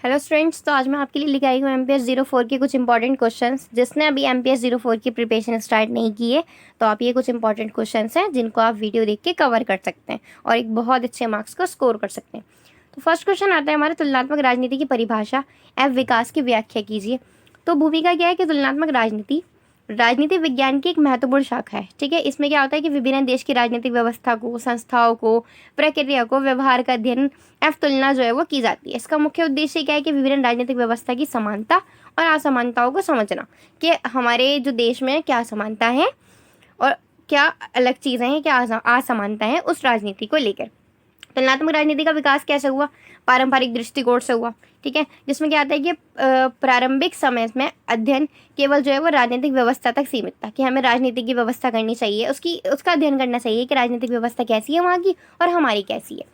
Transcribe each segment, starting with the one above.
Hello students, तो आज मैं आपके लिए लेके आई हूँ MPS 04 के कुछ इंपॉर्टेंट क्वेश्चंस। जिसने अभी MPS 04 की प्रिपरेशन स्टार्ट नहीं की है तो आप ये कुछ इंपॉर्टेंट क्वेश्चंस हैं जिनको आप वीडियो देख के कवर कर सकते हैं और एक बहुत अच्छे मार्क्स को स्कोर कर सकते हैं। तो फर्स्ट क्वेश्चन आता है हमारे तुलनात्मक राजनीति की परिभाषा एवं विकास की व्याख्या कीजिए। तो भूमिका क्या है कि तुलनात्मक राजनीति विज्ञान की एक महत्वपूर्ण शाखा है। ठीक है, इसमें क्या होता है कि विभिन्न देश की राजनीतिक व्यवस्था को, संस्थाओं को, प्रक्रिया को, व्यवहार का अध्ययन एवं तुलना जो है वो की जाती है। इसका मुख्य उद्देश्य क्या है कि विभिन्न राजनीतिक व्यवस्था की समानता और असमानताओं को समझना कि हमारे जो देश में क्या समानता है और क्या अलग चीज़ें हैं, क्या असमानता है उस राजनीति को लेकर। तुलनात्मक राजनीति का विकास कैसे हुआ? पारंपरिक दृष्टिकोण से हुआ। ठीक है, जिसमें क्या आता है कि प्रारंभिक समय में अध्ययन केवल जो है वो राजनीतिक व्यवस्था तक सीमित था कि हमें राजनीति की व्यवस्था करनी चाहिए, उसका अध्ययन करना चाहिए कि राजनीतिक व्यवस्था कैसी है वहाँ की और हमारी कैसी है।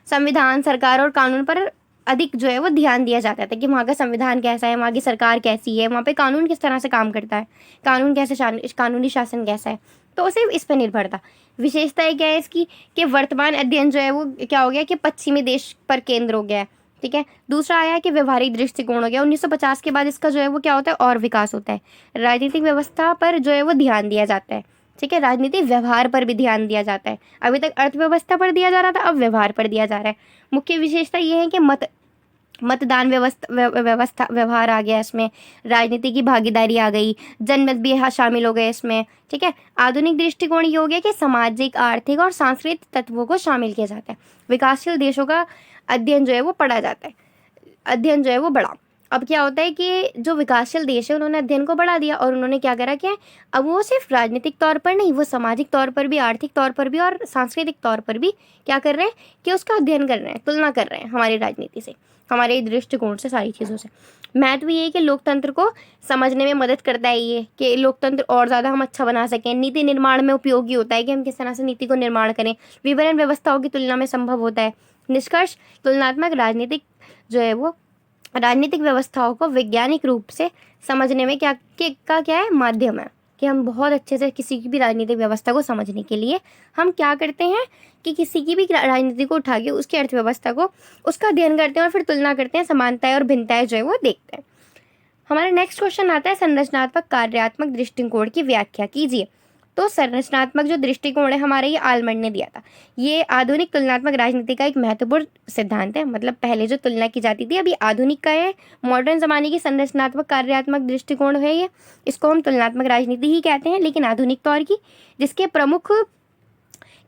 संविधान, सरकार और कानून पर अधिक जो है वो ध्यान दिया जाता था कि वहाँ का संविधान कैसा है, वहाँ की सरकार कैसी है, वहाँ पे कानून किस तरह से काम करता है, कानूनी शासन कैसा है, तो सिर्फ इस पर निर्भर था। विशेषता क्या है इसकी कि वर्तमान अध्ययन जो है वो क्या हो गया कि पश्चिमी देश पर केंद्र हो गया है। ठीक है, दूसरा आया कि व्यवहारिक दृष्टिकोण हो गया। 1950 के बाद इसका जो है वो क्या होता है और विकास होता है। राजनीतिक व्यवस्था पर जो है वो ध्यान दिया जाता है। ठीक है, राजनीतिक व्यवहार पर भी ध्यान दिया जाता है। अभी तक अर्थव्यवस्था पर दिया जा रहा था, अब व्यवहार पर दिया जा रहा है। मुख्य विशेषता ये है कि मतदान व्यवस्था व्यवहार आ गया इसमें, राजनीति की भागीदारी आ गई, जनमत भी यहाँ शामिल हो गए इसमें। ठीक है, आधुनिक दृष्टिकोण ये हो गया कि सामाजिक, आर्थिक और सांस्कृतिक तत्वों को शामिल किया जाता है। विकासशील देशों का अध्ययन जो है वो पढ़ा जाता है, अध्ययन जो है वो बढ़ा। अब क्या होता है कि जो विकासशील देश है उन्होंने अध्ययन को बढ़ा दिया और उन्होंने क्या करा कि अब वो सिर्फ राजनीतिक तौर पर नहीं, वो सामाजिक तौर पर भी, आर्थिक तौर पर भी और सांस्कृतिक तौर पर भी क्या कर रहे हैं कि उसका अध्ययन कर रहे हैं, तुलना कर रहे हैं हमारी राजनीति से, हमारे दृष्टिकोण से, सारी चीज़ों से। महत्व ये है कि लोकतंत्र को समझने में मदद करता है ये कि लोकतंत्र और ज़्यादा हम अच्छा बना सकें। नीति निर्माण में उपयोगी होता है कि हम किस तरह से नीति को निर्माण करें। विवरण व्यवस्थाओं की तुलना में संभव होता है। निष्कर्ष, तुलनात्मक राजनीतिक जो है वो राजनीतिक व्यवस्थाओं को वैज्ञानिक रूप से समझने में क्या है माध्यम है कि हम बहुत अच्छे से किसी की भी राजनीतिक व्यवस्था को समझने के लिए हम क्या करते हैं कि किसी की भी राजनीति को उठा के उसकी अर्थव्यवस्था को, उसका अध्ययन करते हैं और फिर तुलना करते हैं, समानताएं और भिन्नताएं जो है वो देखते हैं। हमारा नेक्स्ट क्वेश्चन आता है संरचनात्मक कार्यात्मक दृष्टिकोण की व्याख्या कीजिए। तो संरचनात्मक जो दृष्टिकोण है हमारे, ये आलमंड ने दिया था। ये आधुनिक तुलनात्मक राजनीति का एक महत्वपूर्ण सिद्धांत है। मतलब पहले जो तुलना की जाती थी, अभी आधुनिक का है, मॉडर्न जमाने की संरचनात्मक कार्यात्मक दृष्टिकोण है ये। इसको हम तुलनात्मक राजनीति ही कहते हैं, लेकिन आधुनिक तौर की,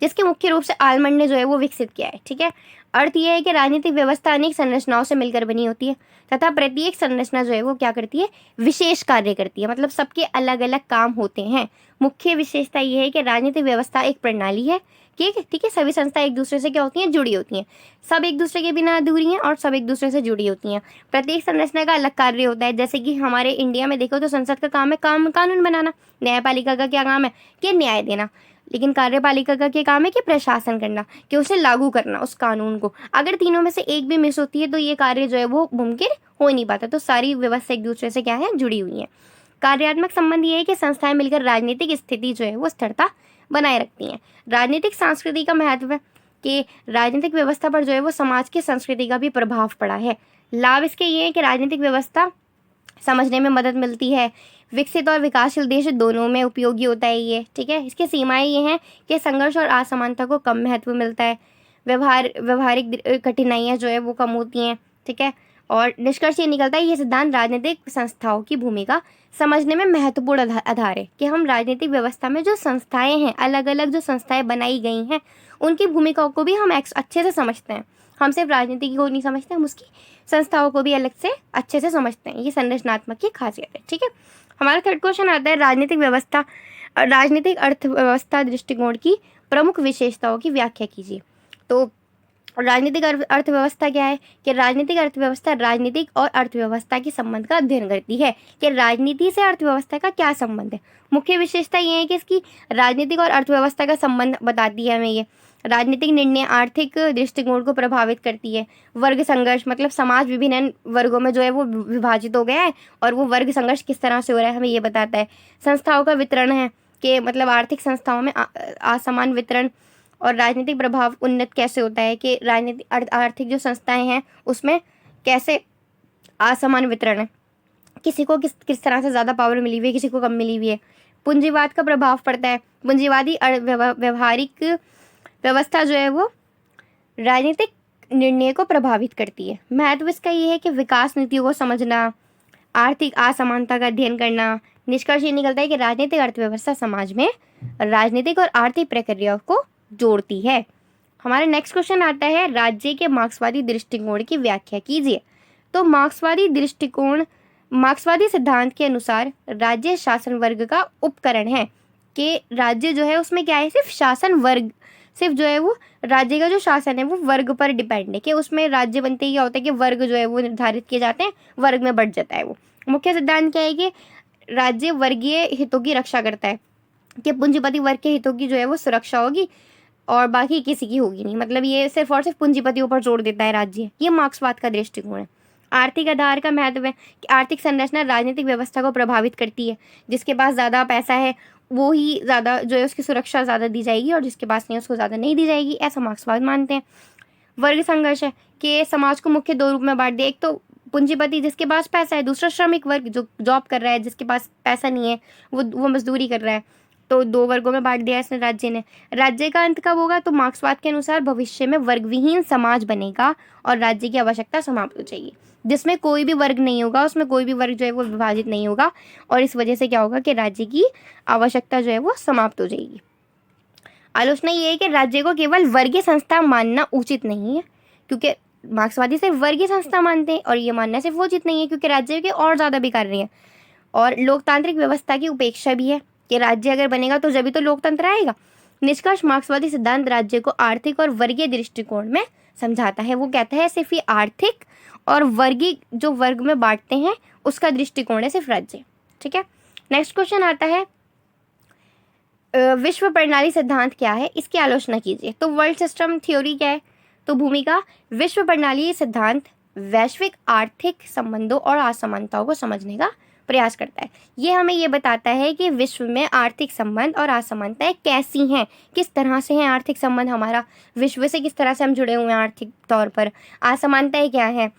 जिसके मुख्य रूप से आलमंड ने जो है वो विकसित किया है। ठीक है, अर्थ यह है कि राजनीतिक व्यवस्था अनेक संरचनाओं से मिलकर बनी होती है तथा प्रत्येक संरचना जो है वो क्या करती है, विशेष कार्य करती है। मतलब सबके अलग अलग काम होते हैं। मुख्य विशेषता यह है कि राजनीतिक व्यवस्था एक प्रणाली है। ठीक है, सभी संस्था एक दूसरे से क्या होती हैं, जुड़ी होती हैं। सब एक दूसरे के बिना अधूरी हैं और सब एक दूसरे से जुड़ी होती हैं। प्रत्येक संरचना का अलग कार्य होता है। जैसे कि हमारे इंडिया में देखो तो संसद का काम है कानून बनाना, न्यायपालिका का क्या काम है कि न्याय देना, लेकिन कार्यपालिका का क्या काम है कि प्रशासन करना, कि उसे लागू करना उस कानून को। अगर तीनों में से एक भी मिस होती है तो ये कार्य जो है वो मुमकिन हो नहीं पाता। तो सारी व्यवस्था एक दूसरे से क्या है, जुड़ी हुई है। कार्यात्मक संबंध ये है कि संस्थाएं मिलकर राजनीतिक स्थिति जो है वो स्थिरता बनाए रखती हैं। राजनीतिक संस्कृति का महत्व है कि राजनीतिक व्यवस्था पर जो है वो समाज की संस्कृति का भी प्रभाव पड़ा है। लाभ इसके ये है कि राजनीतिक व्यवस्था समझने में मदद मिलती है। विकसित और विकासशील देश दोनों में उपयोगी होता है ये। ठीक है, इसके सीमाएं ये हैं कि संघर्ष और असमानता को कम महत्व मिलता है, व्यवहारिक कठिनाइयाँ जो है वो कम होती हैं। ठीक है, और निष्कर्ष ये निकलता है, ये सिद्धांत राजनीतिक संस्थाओं की भूमिका समझने में महत्वपूर्ण आधार है कि हम राजनीतिक व्यवस्था में जो संस्थाएं हैं, अलग अलग जो संस्थाएं बनाई गई हैं, उनकी भूमिकाओं को भी हम अच्छे से समझते हैं। हम सिर्फ राजनीति को नहीं समझते, हम उसकी संस्थाओं को भी अलग से अच्छे से समझते हैं। ये संरचनात्मक की खासियत है। ठीक है, हमारा थर्ड क्वेश्चन आता है राजनीतिक अर्थव्यवस्था दृष्टिकोण की प्रमुख विशेषताओं की व्याख्या कीजिए। तो राजनीतिक अर्थव्यवस्था क्या है कि राजनीतिक अर्थव्यवस्था राजनीतिक और अर्थव्यवस्था के संबंध का अध्ययन करती है कि राजनीति से अर्थव्यवस्था का क्या संबंध है। मुख्य विशेषता ये है कि इसकी राजनीतिक और अर्थव्यवस्था का संबंध बताती है हमें ये। राजनीतिक निर्णय आर्थिक दृष्टिकोण को प्रभावित करती है। वर्ग संघर्ष, मतलब समाज विभिन्न वर्गों में जो है वो विभाजित हो गया है और वो वर्ग संघर्ष किस तरह से हो रहा है हमें ये बताता है। संस्थाओं का वितरण है कि मतलब आर्थिक संस्थाओं में असमान वितरण और राजनीतिक प्रभाव उन्नत कैसे होता है कि राजनीतिक आर्थिक जो संस्थाएं हैं उसमें कैसे असमान वितरण है, किसी को किस तरह से ज़्यादा पावर मिली हुई है, किसी को कम मिली हुई है। पूंजीवाद का प्रभाव पड़ता है, पूंजीवादी व्यवहारिक व्यवस्था जो है वो राजनीतिक निर्णय को प्रभावित करती है। महत्व इसका ये है कि विकास नीतियों को समझना, आर्थिक असमानता का अध्ययन करना। निष्कर्ष ये निकलता है कि राजनीतिक अर्थव्यवस्था समाज में राजनीतिक और आर्थिक प्रक्रियाओं को जोड़ती है। हमारा नेक्स्ट क्वेश्चन आता है, राज्य के मार्क्सवादी दृष्टिकोण की व्याख्या कीजिए। तो मार्क्सवादी सिद्धांत के अनुसार राज्य शासन वर्ग का उपकरण है, कि राज्य जो है उसमें क्या है, सिर्फ शासन वर्ग, सिर्फ जो है वो राज्य का जो शासन है वो वर्ग पर डिपेंड है, कि उसमें राज्य बनते ही क्या होता है कि वर्ग जो है वो निर्धारित किए जाते हैं, वर्ग में बढ़ जाता है वो। मुख्य सिद्धांत क्या है कि राज्य वर्गीय हितों की रक्षा करता है, कि पूंजीपति वर्ग के हितों की जो है वो सुरक्षा होगी और बाकी किसी की होगी नहीं। मतलब ये सिर्फ और सिर्फ पूंजीपतियों पर जोर देता है राज्य। ये मार्क्सवाद का दृष्टिकोण है। आर्थिक आधार का महत्व है कि आर्थिक संरचना राजनीतिक व्यवस्था को प्रभावित करती है। जिसके पास ज़्यादा पैसा है वो ही ज़्यादा जो है उसकी सुरक्षा ज़्यादा दी जाएगी, और जिसके पास नहीं उसको ज़्यादा नहीं दी जाएगी, ऐसा मार्क्सवाद मानते हैं। वर्ग संघर्ष है कि समाज को मुख्य दो रूप में बांट दिया, एक तो पूंजीपति जिसके पास पैसा है, दूसरा श्रमिक वर्ग जो जॉब कर रहा है, जिसके पास पैसा नहीं है, वो मजदूरी कर रहा है। तो दो वर्गों में बांट दिया इसने राज्य ने। राज्य का अंत कब होगा, तो मार्क्सवाद के अनुसार भविष्य में वर्गविहीन समाज बनेगा और राज्य की आवश्यकता समाप्त हो जाएगी, जिसमें कोई भी वर्ग नहीं होगा, उसमें कोई भी वर्ग जो है वो विभाजित नहीं होगा, और इस वजह से क्या होगा कि राज्य की आवश्यकता जो है वो समाप्त हो जाएगी। आलोचना ये है कि राज्य को केवल वर्गीय संस्था मानना उचित नहीं है, क्योंकि मार्क्सवादी सिर्फ वर्गीय संस्था मानते हैं, और ये मानना सिर्फ वो उचित नहीं है क्योंकि राज्य के और ज़्यादा भी कार्य हैं। और लोकतांत्रिक व्यवस्था की उपेक्षा भी है कि राज्य अगर बनेगा तो जब भी तो लोकतंत्र आएगा। निष्कर्ष, मार्क्सवादी सिद्धांत राज्य को आर्थिक और वर्गीय दृष्टिकोण में समझाता है। वो कहता है सिर्फ ये आर्थिक और वर्गीय जो वर्ग में बांटते हैं उसका दृष्टिकोण है सिर्फ राज्य। ठीक है, नेक्स्ट क्वेश्चन आता है, विश्व प्रणाली सिद्धांत क्या है, इसकी आलोचना कीजिए। तो वर्ल्ड सिस्टम थ्योरी क्या है, तो भूमिका, विश्व प्रणाली सिद्धांत वैश्विक आर्थिक संबंधों और असमानताओं को समझने का प्रयास करता है। ये हमें ये बताता है कि विश्व में आर्थिक संबंध और असमानताएं कैसी हैं, किस तरह से हैं आर्थिक संबंध हमारा विश्व से, किस तरह से हम जुड़े हुए हैं आर्थिक तौर पर, असमानताएं क्या है।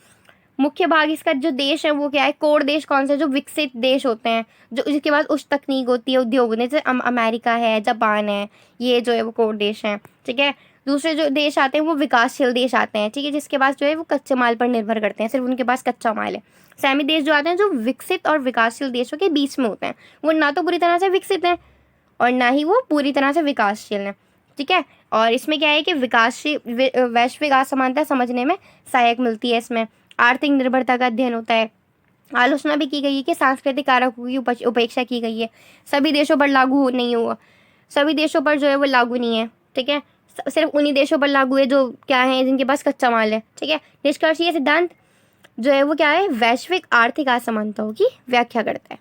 मुख्य भाग इसका जो देश है वो क्या है, कोर देश कौन से, जो विकसित देश होते हैं, जो जिसके पास उच्च तकनीक होती है, उद्योग, जैसे अमेरिका है, जापान है, ये जो है वो कोर देश हैं। ठीक है, दूसरे जो देश आते हैं वो विकासशील देश आते हैं। ठीक है, जिसके पास जो है वो कच्चे माल पर निर्भर करते हैं, सिर्फ उनके पास कच्चा माल है। सैमी देश जो आते हैं जो विकसित और विकासशील देशों के बीच में होते हैं, वो ना तो पूरी तरह से विकसित हैं और ना ही वो पूरी तरह से विकासशील हैं। ठीक है, और इसमें क्या है कि विकासशील वैश्विक असमानता समझने में सहायक मिलती है। इसमें आर्थिक निर्भरता का अध्ययन होता है। आलोचना भी की गई है कि सांस्कृतिक कारकों की उपेक्षा की गई है, सभी देशों पर लागू नहीं हुआ, सभी देशों पर जो है वो लागू नहीं है। ठीक है, सिर्फ उन्हीं देशों पर लागू है जो क्या है, जिनके पास कच्चा माल है। ठीक है, निष्कर्ष, ये सिद्धांत जो है वो क्या है, वैश्विक आर्थिक असमानताओं की व्याख्या करता है।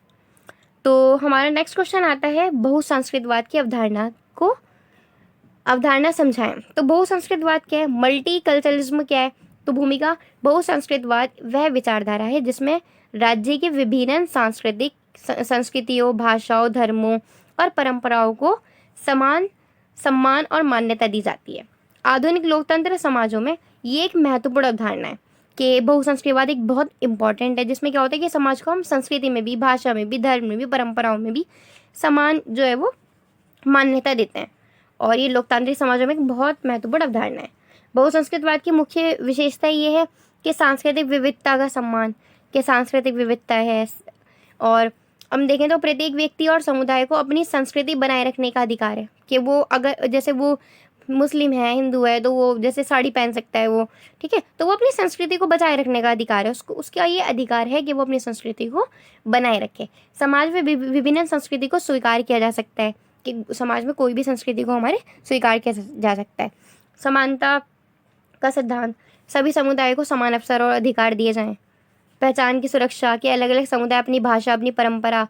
तो हमारा नेक्स्ट क्वेश्चन आता है, बहुसंस्कृतवाद की अवधारणा समझाएं। तो बहुसंस्कृतवाद क्या है, मल्टी कल्चरलिज्म क्या है। तो भूमिका, बहुसंस्कृतवाद वह विचारधारा है जिसमें राज्य के विभिन्न सांस्कृतिक संस्कृतियों, भाषाओं, धर्मों और परंपराओं को समान सम्मान और मान्यता दी जाती है। आधुनिक लोकतंत्र समाजों में ये एक महत्वपूर्ण अवधारणा है कि बहुसंस्कृतवाद एक बहुत इंपॉर्टेंट है, जिसमें क्या होता है कि समाज को हम संस्कृति में भी, भाषा में भी, धर्म में भी, परंपराओं में भी समान जो है वो मान्यता देते हैं, और ये लोकतांत्रिक समाजों में एक बहुत महत्वपूर्ण अवधारणा है। बहुसंस्कृतवाद की मुख्य विशेषता ये है कि सांस्कृतिक विविधता का सम्मान, कि सांस्कृतिक विविधता है, और हम देखें तो प्रत्येक व्यक्ति और समुदाय को अपनी संस्कृति बनाए रखने का अधिकार है, कि वो अगर जैसे वो मुस्लिम है, हिंदू है, तो वो जैसे साड़ी पहन सकता है वो। ठीक है, तो वो अपनी संस्कृति को बचाए रखने का अधिकार है, उसको, उसका ये अधिकार है कि वो अपनी संस्कृति को बनाए रखे। समाज में विभिन्न संस्कृति को स्वीकार किया जा सकता है, कि समाज में कोई भी संस्कृति को हमारे स्वीकार किया जा सकता है। समानता का सिद्धांत, सभी समुदाय को समान अवसर और अधिकार दिए जाएं। पहचान की सुरक्षा, कि अलग अलग समुदाय अपनी भाषा, अपनी परंपरा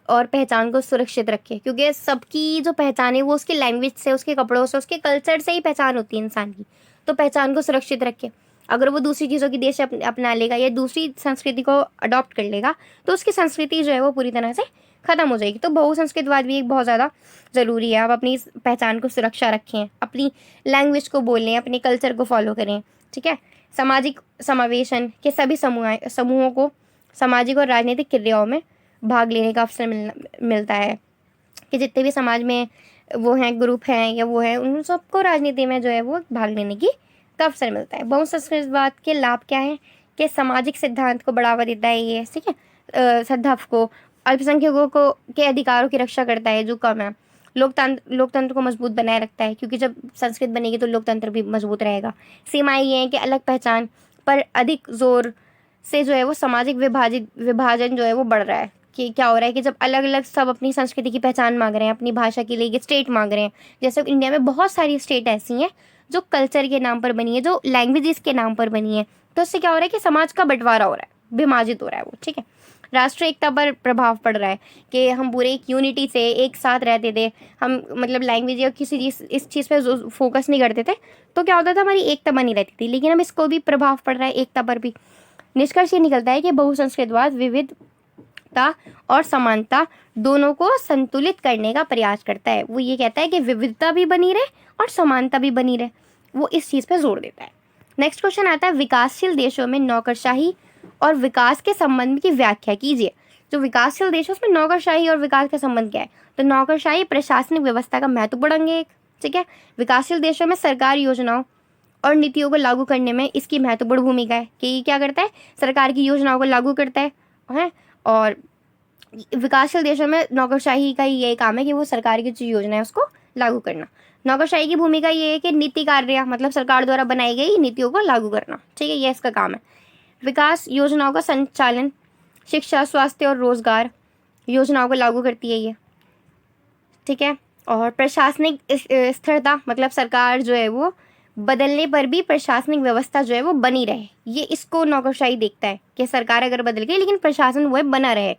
और पहचान को सुरक्षित रखे, क्योंकि सबकी जो पहचान है वो उसकी लैंग्वेज से, उसके कपड़ों से, उसके कल्चर से ही पहचान होती है इंसान की। तो पहचान को सुरक्षित रखे। अगर वो दूसरी चीज़ों की देश अपना लेगा या दूसरी संस्कृति को अडॉप्ट कर लेगा तो उसकी संस्कृति जो है वो पूरी तरह से ख़त्म हो जाएगी। तो बहुसंस्कृतवाद भी एक बहुत ज़्यादा ज़रूरी है। आप अपनी पहचान को सुरक्षा रखें, अपनी लैंग्वेज को बोलें, अपने कल्चर को फॉलो करें। ठीक है, सामाजिक समावेशन के सभी समूहों को सामाजिक और राजनीतिक क्रियाओं में भाग लेने का अवसर मिलता है, कि जितने भी समाज में वो हैं, ग्रुप हैं या वो हैं, उन सबको राजनीति में जो है वो भाग लेने का अवसर मिलता है। बहुसंस्कृतवाद के लाभ क्या हैं? कि सामाजिक सिद्धांत को बढ़ावा देता है ये, ठीक है, सद्भाव को, अल्पसंख्यकों को के अधिकारों की रक्षा करता है जो कम है, लोकतंत्र को मजबूत बनाए रखता है, क्योंकि जब संस्कृत बनेगी तो लोकतंत्र भी मजबूत रहेगा। सीमाएं ये हैं कि अलग पहचान पर अधिक जोर से जो है वो सामाजिक विभाजन जो है वो बढ़ रहा है। कि क्या हो रहा है कि जब अलग अलग सब अपनी संस्कृति की पहचान मांग रहे हैं, अपनी भाषा के लिए स्टेट मांग रहे हैं, जैसे इंडिया में बहुत सारी स्टेट ऐसी हैं जो कल्चर के नाम पर बनी है, जो लैंग्वेजेस के नाम पर बनी है, तो इससे क्या हो रहा है कि समाज का बंटवारा हो रहा है, विभाजित हो रहा है वो, ठीक है। राष्ट्रीय एकता पर प्रभाव पड़ रहा है कि हम पूरे एक यूनिटी से एक साथ रहते थे, हम मतलब लैंग्वेज या किसी चीज़ इस चीज़ पे फोकस नहीं करते थे, तो क्या होता था, हमारी एकता बनी रहती थी। लेकिन अब इसको भी प्रभाव पड़ रहा है, एकता पर भी। निष्कर्ष ये निकलता है कि बहुसंस्कृतवाद विविधता और समानता दोनों को संतुलित करने का प्रयास करता है। वो ये कहता है कि विविधता भी बनी रहे और समानता भी बनी रहे, वो इस चीज़ पे जोर देता है। नेक्स्ट क्वेश्चन आता है, विकासशील देशों में नौकरशाही और विकास के संबंध की व्याख्या कीजिए। जो विकासशील देश है उसमें नौकरशाही और विकास का संबंध क्या है? तो नौकरशाही प्रशासनिक व्यवस्था का महत्वपूर्ण अंग है एक, ठीक है। विकासशील देशों में सरकार योजनाओं और नीतियों को लागू करने में इसकी महत्वपूर्ण भूमिका है, कि ये क्या करता है, सरकार की योजनाओं को लागू करता है। और विकासशील देशों में नौकरशाही का यही काम है कि वो सरकार की जो योजना है उसको लागू करना। नौकरशाही की भूमिका ये है कि नीति कार्य मतलब सरकार द्वारा बनाई गई नीतियों को लागू करना, ठीक है, ये इसका काम है। विकास योजनाओं का संचालन, शिक्षा, स्वास्थ्य और रोजगार योजनाओं को लागू करती है ये, ठीक है। और प्रशासनिक स्थिरता मतलब सरकार जो है वो बदलने पर भी प्रशासनिक व्यवस्था जो है वो बनी रहे, ये इसको नौकरशाही देखता है कि सरकार अगर बदल गई लेकिन प्रशासन वो है बना रहे।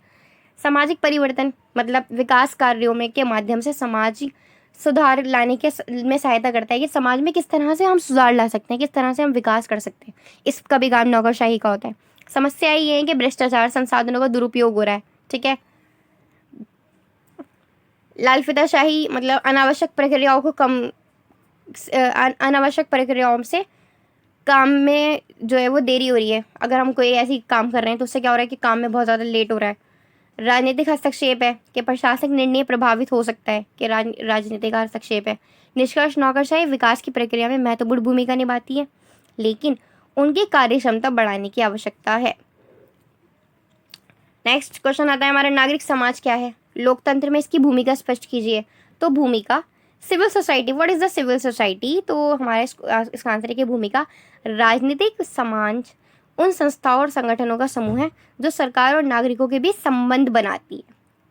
सामाजिक परिवर्तन मतलब विकास कार्यों में के माध्यम से सामाजिक सुधार लाने के में सहायता करता है कि समाज में किस तरह से हम सुधार ला सकते हैं, किस तरह से हम विकास कर सकते हैं, इसका भी काम नौकरशाही का होता है। समस्या ये है कि भ्रष्टाचार, संसाधनों का दुरुपयोग हो रहा है, ठीक है। लालफिताशाही मतलब अनावश्यक प्रक्रियाओं से काम में जो है वो देरी हो रही है। अगर हम कोई ऐसी काम कर रहे हैं तो उससे क्या हो रहा है कि काम में बहुत ज़्यादा लेट हो रहा है। राजनीतिक हस्तक्षेप है कि प्रशासनिक निर्णय प्रभावित हो सकता है, कि राजनीतिक हस्तक्षेप है। निष्कर्ष, नौकरशाही विकास की प्रक्रिया में महत्वपूर्ण भूमिका निभाती है, लेकिन उनकी कार्य क्षमता बढ़ाने की आवश्यकता है। नेक्स्ट क्वेश्चन आता है हमारा, नागरिक समाज क्या है? लोकतंत्र में इसकी भूमिका स्पष्ट कीजिए। तो भूमिका, civil society. What is the civil society? तो हमारा इसका आंसर है कि भूमिका, राजनीतिक समाज उन संस्थाओं और संगठनों का समूह है जो सरकार और नागरिकों के बीच संबंध बनाती है।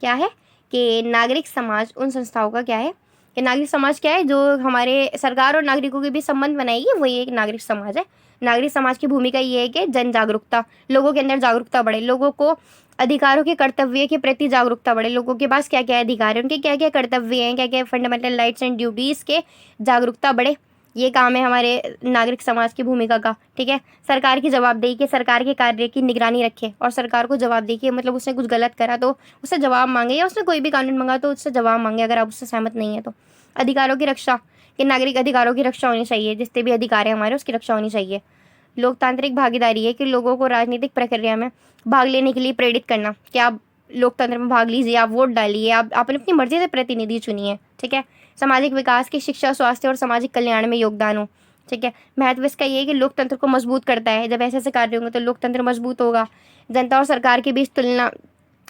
क्या है कि नागरिक समाज उन संस्थाओं का क्या है, कि नागरिक समाज क्या है, जो हमारे सरकार और नागरिकों के बीच संबंध बनाएगी, वही एक नागरिक समाज है। नागरिक समाज की भूमिका ये है कि जन जागरूकता, लोगों के अंदर जागरूकता बढ़े, लोगों को अधिकारों के कर्तव्य के प्रति जागरूकता बढ़े, लोगों के पास क्या क्या अधिकार है, उनके क्या क्या कर्तव्य हैं, क्या क्या फंडामेंटल राइट्स एंड ड्यूटीज़ के जागरूकता बढ़े, ये काम है हमारे नागरिक समाज की भूमिका का, ठीक है। सरकार की जवाबदेही के सरकार के कार्य की निगरानी रखे, और सरकार को जवाबदेही के मतलब उसने कुछ गलत करा तो उससे जवाब मांगे, या उसने कोई भी कानून मांगा तो उससे जवाब मांगे अगर आप उससे सहमत नहीं है तो। अधिकारों की रक्षा, कि नागरिक अधिकारों की रक्षा होनी चाहिए, जितने भी अधिकार हैं हमारे उसकी रक्षा होनी चाहिए। लोकतांत्रिक भागीदारी है कि लोगों को राजनीतिक प्रक्रिया में भाग लेने के लिए प्रेरित करना, कि आप लोकतंत्र में भाग लीजिए, आप वोट डालिए, आपने अपनी मर्जी से प्रतिनिधि चुनिए, ठीक है। सामाजिक विकास की शिक्षा, स्वास्थ्य और सामाजिक कल्याण में योगदान हो, ठीक है। महत्व इसका ये है कि लोकतंत्र को मजबूत करता है, जब ऐसे ऐसे कार्य होंगे तो लोकतंत्र मजबूत होगा, जनता और सरकार के बीच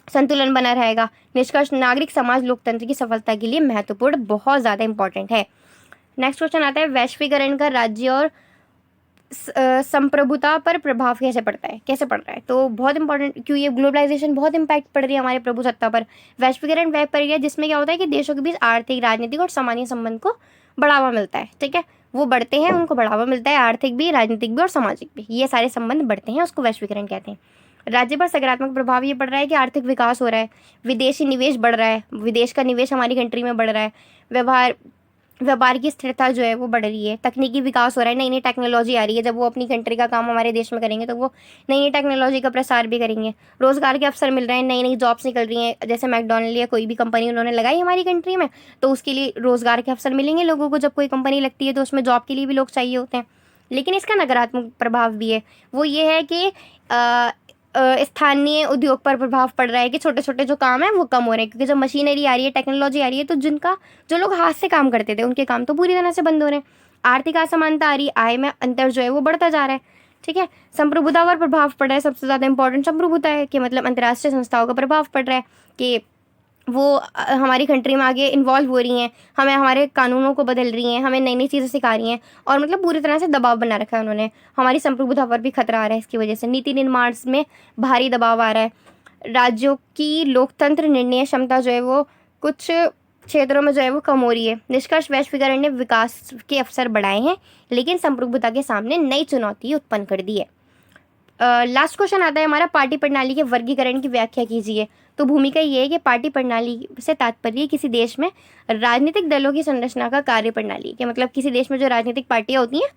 संतुलन बना रहेगा। निष्कर्ष, नागरिक समाज लोकतंत्र की सफलता के लिए महत्वपूर्ण, बहुत ज़्यादा इंपॉर्टेंट है। नेक्स्ट क्वेश्चन आता है, वैश्वीकरण का राज्य और संप्रभुता पर प्रभाव कैसे पड़ता है, कैसे पड़ रहा है? तो बहुत इंपॉर्टेंट, क्यों ये ग्लोबलाइजेशन बहुत इंपैक्ट पड़ रही है हमारे प्रभुसत्ता पर। वैश्वीकरण वह प्रक्रिया जिसमें क्या होता है कि देशों के बीच आर्थिक, राजनीतिक और सामाजिक संबंध को बढ़ावा मिलता है, ठीक है। वो बढ़ते हैं, उनको बढ़ावा मिलता है, आर्थिक भी, राजनीतिक भी और सामाजिक भी, ये सारे संबंध बढ़ते हैं, उसको वैश्वीकरण कहते हैं। राज्य पर सकारात्मक प्रभाव ये पड़ रहा है कि आर्थिक विकास हो रहा है, विदेशी निवेश बढ़ रहा है, विदेश का निवेश हमारी कंट्री में बढ़ रहा है, व्यापार की स्थिरता जो है वो बढ़ रही है, तकनीकी विकास हो रहा है, नई नई टेक्नोलॉजी आ रही है, जब वो अपनी कंट्री का काम हमारे देश में करेंगे तो वो नई नई टेक्नोलॉजी का प्रसार भी करेंगे। रोजगार के अवसर मिल रहे हैं, नई नई जॉब्स निकल रही हैं, जैसे मैकडॉनल्ड या कोई भी कंपनी उन्होंने लगाई हमारी कंट्री में तो उसके लिए रोजगार के अवसर मिलेंगे लोगों को। जब कोई कंपनी लगती है तो उसमें जॉब के लिए भी लोग चाहिए होते हैं, लेकिन इसका नकारात्मक प्रभाव भी है। वो ये है कि स्थानीय उद्योग पर प्रभाव पड़ रहा है कि छोटे छोटे जो काम है वो कम हो रहे हैं, क्योंकि जब मशीनरी आ रही है, टेक्नोलॉजी आ रही है, तो जो लोग हाथ से काम करते थे उनके काम तो पूरी तरह से बंद हो रहे हैं। आर्थिक असमानता आ रही, आय में अंतर जो है वो बढ़ता जा रहा है। ठीक है, संप्रभुता पर प्रभाव पड़ रहा है। सबसे ज़्यादा इंपॉर्टेंट संप्रभुता है कि मतलब अंतर्राष्ट्रीय संस्थाओं का प्रभाव पड़ रहा है कि वो हमारी कंट्री में आगे इन्वॉल्व हो रही हैं, हमें हमारे कानूनों को बदल रही हैं, हमें नई नई चीज़ें सिखा रही हैं, और मतलब पूरी तरह से दबाव बना रखा है उन्होंने। हमारी संप्रभुता पर भी खतरा आ रहा है इसकी वजह से। नीति निर्माण में भारी दबाव आ रहा है। राज्यों की लोकतंत्र निर्णय क्षमता जो है वो कुछ क्षेत्रों में जो है वो कम हो रही है। निष्कर्ष, वैश्वीकरण ने विकास के अवसर बढ़ाए हैं, लेकिन संप्रभुता के सामने नई चुनौती उत्पन्न कर दी है। लास्ट क्वेश्चन आता है हमारा, पार्टी प्रणाली के वर्गीकरण की व्याख्या कीजिए। तो भूमिका ये है कि पार्टी प्रणाली से तात्पर्य किसी देश में राजनीतिक दलों की संरचना का कार्य प्रणाली, के मतलब किसी देश में जो राजनीतिक पार्टियां होती हैं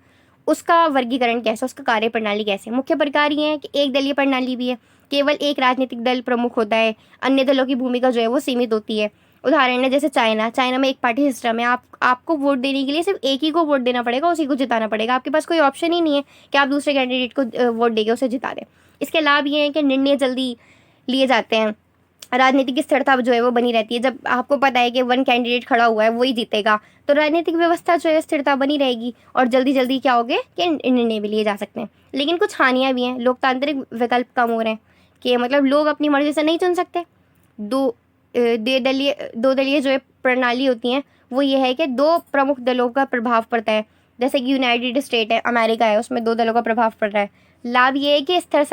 उसका वर्गीकरण कैसा, उसका कार्य प्रणाली कैसे। मुख्य प्रकार ये है कि एक दलीय प्रणाली भी है, केवल एक राजनीतिक दल प्रमुख होता है, अन्य दलों की भूमिका जो है वो सीमित होती है। उदाहरण है जैसे चाइना में एक पार्टी सिस्टम है। आपको वोट देने के लिए सिर्फ एक ही को वोट देना पड़ेगा, उसी को जिताना पड़ेगा। आपके पास कोई ऑप्शन ही नहीं है कि आप दूसरे कैंडिडेट को वोट देके उसे जिता दें। इसके लाभ ये हैं कि निर्णय जल्दी लिए जाते हैं, राजनीतिक स्थिरता जो है वो बनी रहती है। जब आपको पता है कि वन कैंडिडेट खड़ा हुआ है वही जीतेगा, तो राजनीतिक व्यवस्था जो है स्थिरता बनी रहेगी, और जल्दी जल्दी क्या होगे कि निर्णय भी लिए जा सकते हैं। लेकिन कुछ हानियाँ भी हैं। लोकतांत्रिक विकल्प कम हो रहे हैं, कि मतलब लोग अपनी मर्जी से नहीं चुन सकते। दो दलीय जो है प्रणाली होती हैं, वो ये है कि दो प्रमुख दलों का प्रभाव पड़ता है। जैसे कि यूनाइटेड स्टेट है, अमेरिका है, उसमें दो दलों का प्रभाव पड़ रहा है। लाभ ये है कि स्थिर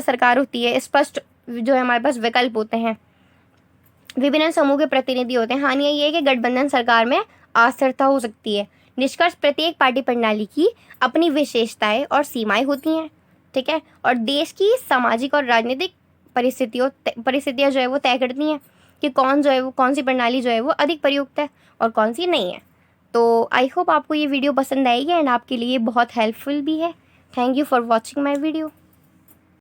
सरकार होती है, स्पष्ट जो है हमारे पास विकल्प होते हैं, विभिन्न समूह के प्रतिनिधि होते हैं। हानि ये है कि गठबंधन सरकार में अस्थिरता हो सकती है। निष्कर्ष, प्रत्येक पार्टी प्रणाली की अपनी विशेषताएं और सीमाएं होती हैं। ठीक है, और देश की सामाजिक और राजनीतिक परिस्थितियाँ जो है वो तय करती हैं कि कौन सी प्रणाली जो है वो अधिक प्रयुक्त है और कौन सी नहीं है। तो आई होप आपको ये वीडियो पसंद आएगी एंड आपके लिए बहुत हेल्पफुल भी है। Thank you for watching my video.